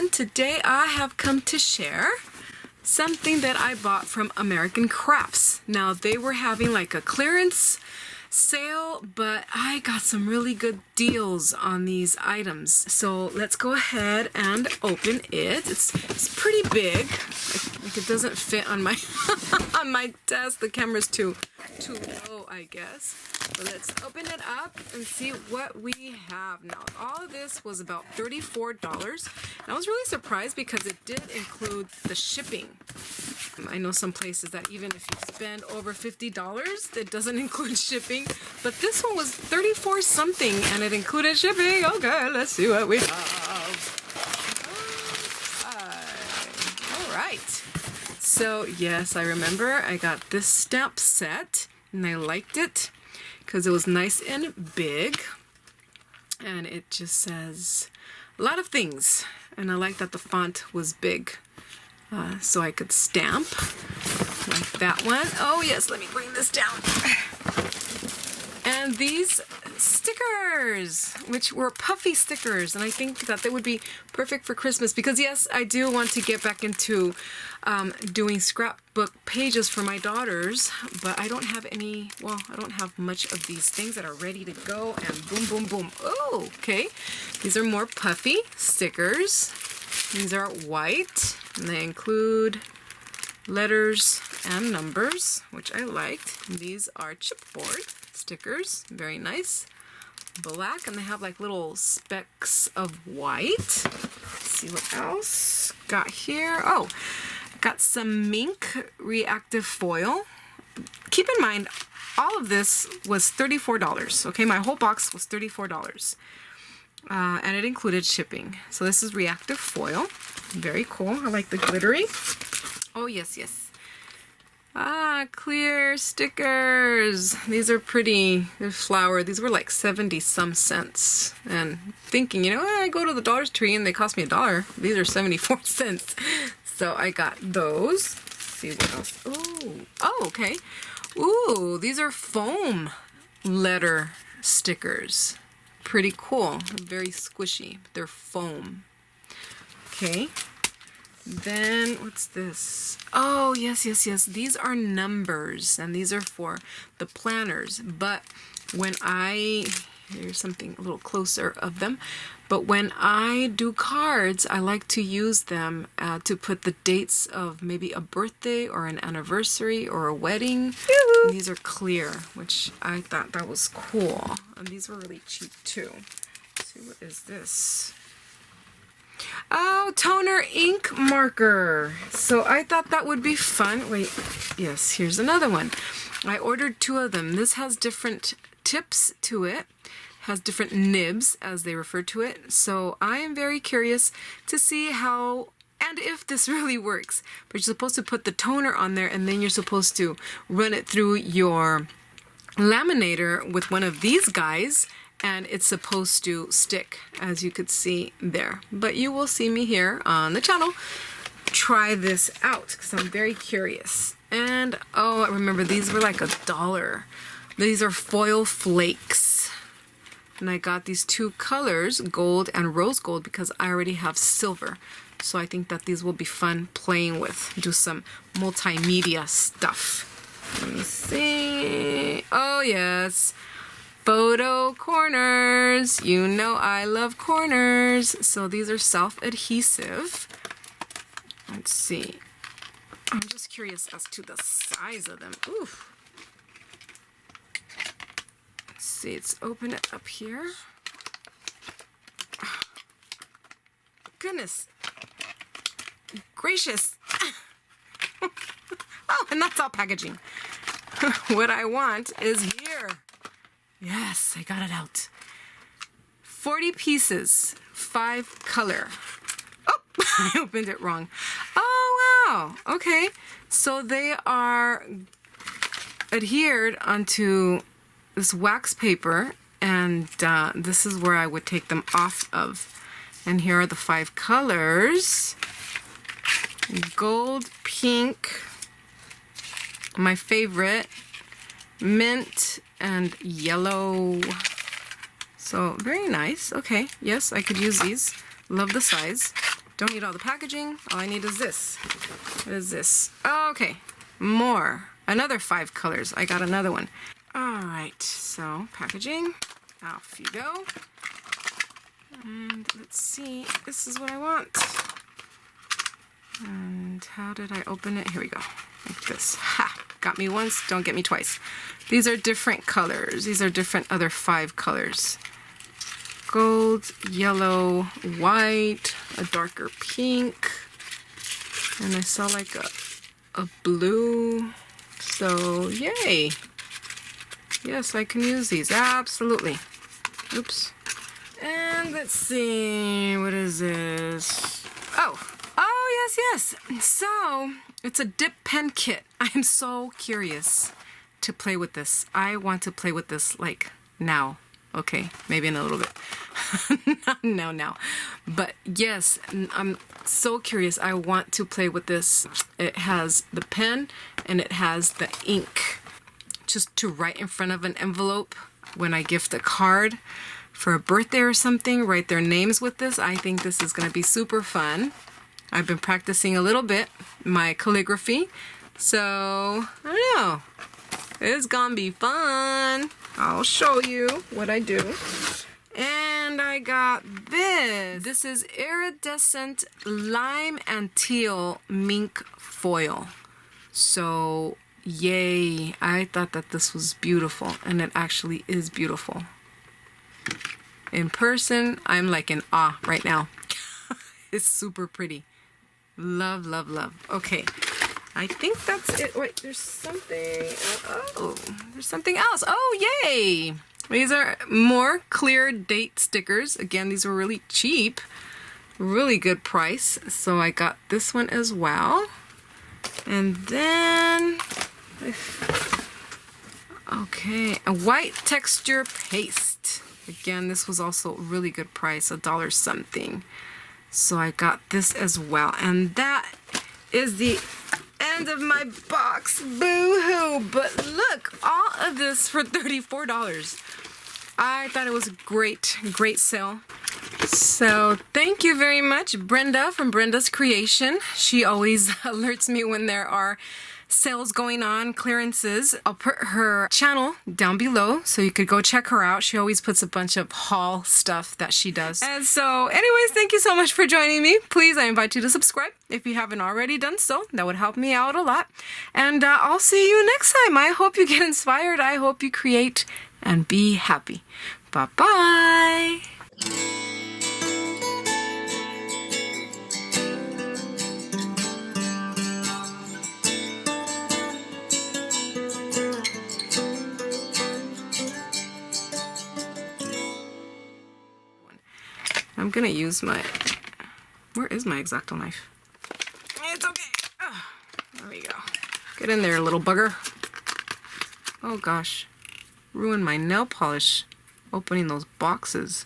everyone. Today I have come to share something that I bought from American Crafts. Now they were having like a clearance sale, but I got some really good deals on these items. So let's go ahead and open it. It's pretty big. Like it doesn't fit on my on my desk. The camera's too low, I guess. But let's open it up and see what we have now. All of this was about $34. And I was really surprised because it did include the shipping. I know some places that even if you spend over $50, it doesn't include shipping. But this one was 34 something and it included shipping. Okay, let's see what we have. All right. So yes, I remember I got this stamp set and I liked it because it was nice and big. And it just says a lot of things. And I like that the font was big. So I could stamp like that one. Oh yes, let me bring this down. And these stickers, which were Puffy stickers, and I think that they would be perfect for Christmas because yes, I do want to get back into doing scrapbook pages for my daughters, but I don't have any, well, I don't have much of these things that are ready to go and boom, boom, boom. Oh, okay. These are more Puffy stickers. These are white, and they include letters and numbers, which I liked. These are chipboard stickers, very nice. Black, and they have like little specks of white. Let's see what else got here. Oh, got some Minc reactive foil. Keep in mind, all of this was $34. Okay, my whole box was $34. And it included shipping. So this is reactive foil. Very cool. I like the glittery. Oh, yes, yes. Clear stickers. These are pretty. They're flower. These were like 70 some cents. And thinking, you know, I go to the Dollar Tree and they cost me $1. These are 74 cents. So I got those. Let's see what else. Oh, okay. Ooh, these are foam letter stickers. Pretty cool. Very squishy. They're foam. Okay. Then what's this? Oh, yes, yes, yes. These are numbers and these are for the planners. But when here's something a little closer of them. But when I do cards, I like to use them to put the dates of maybe a birthday or an anniversary or a wedding. And these are clear, which I thought that was cool. And these were really cheap too. Let's see, what is this? Oh, toner ink marker. So I thought that would be fun. Wait, yes, here's another one. I ordered 2 of them. This has different tips to it. Has different nibs, as they refer to it. So I am very curious to see how and if this really works. But you're supposed to put the toner on there and then you're supposed to run it through your laminator with one of these guys and it's supposed to stick, as you could see there. But you will see me here on the channel try this out because I'm very curious. And oh, I remember these were like $1. These are foil flakes. And I got these 2 colors, gold and rose gold, because I already have silver. So I think that these will be fun playing with. Do some multimedia stuff. Let me see. Oh, yes. Photo corners. You know I love corners. So these are self-adhesive. Let's see. I'm just curious as to the size of them. Oof. See, let's open it up here. Oh, goodness gracious. Oh, and that's all packaging. What I want is here. Yes, I got it out. 40 pieces, 5 color. Oh, I opened it wrong. Oh, wow. Okay, so they are adhered onto this wax paper, and this is where I would take them off of. And here are the 5 colors. Gold, pink, my favorite, mint, and yellow. So very nice. Okay, yes, I could use these. Love the size. Don't need all the packaging. All I need is this. What is this? Okay, more. Another 5 colors. I got another one. All right, so packaging. Off you go. And let's see. This is what I want. And how did I open it? Here we go. Like this. Ha! Got me once, don't get me twice. These are different colors. These are different other 5 colors. Gold, yellow, white, a darker pink, and I saw like a blue. So yay! Yes, I can use these. Absolutely. Oops. And let's see, what is this? Oh, yes. So it's a dip pen kit. I'm so curious to play with this. I want to play with this like now. Okay, maybe in a little bit. Not now. But yes, I'm so curious. I want to play with this. It has the pen and it has the ink. Just to write in front of an envelope when I gift a card for a birthday or something, write their names with this. I think this is going to be super fun. I've been practicing a little bit my calligraphy. So, I don't know. It's gonna be fun. I'll show you what I do. And I got this. This is Iridescent Lime and Teal Minc Foil. So, yay. I thought that this was beautiful, and it actually is beautiful. In person, I'm like in awe right now. It's super pretty. Love, love, love. Okay. I think that's it. Wait, there's something. Oh, there's something else. Oh, yay! These are more clear date stickers. Again, these were really cheap. Really good price. So I got this one as well. And then, okay, a white texture paste. Again, this was also a really good price, $1 something. So I got this as well. And that is the end of my box. Boo-hoo. But look, all of this for $34. I thought it was a great sale. So thank you very much, Brenda from Brenda's Creation. She always alerts me when there are sales going on, clearances. I'll put her channel down below so you could go check her out. She always puts a bunch of haul stuff that she does. And so anyways, thank you so much for joining me. Please, I invite you to subscribe if you haven't already done so. That would help me out a lot. And I'll see you next time. I hope you get inspired. I hope you create and be happy. Bye-bye. I'm gonna use my, where is my X-Acto knife? It's okay. Oh, there we go. Get in there, little bugger. Oh gosh, ruined my nail polish opening those boxes.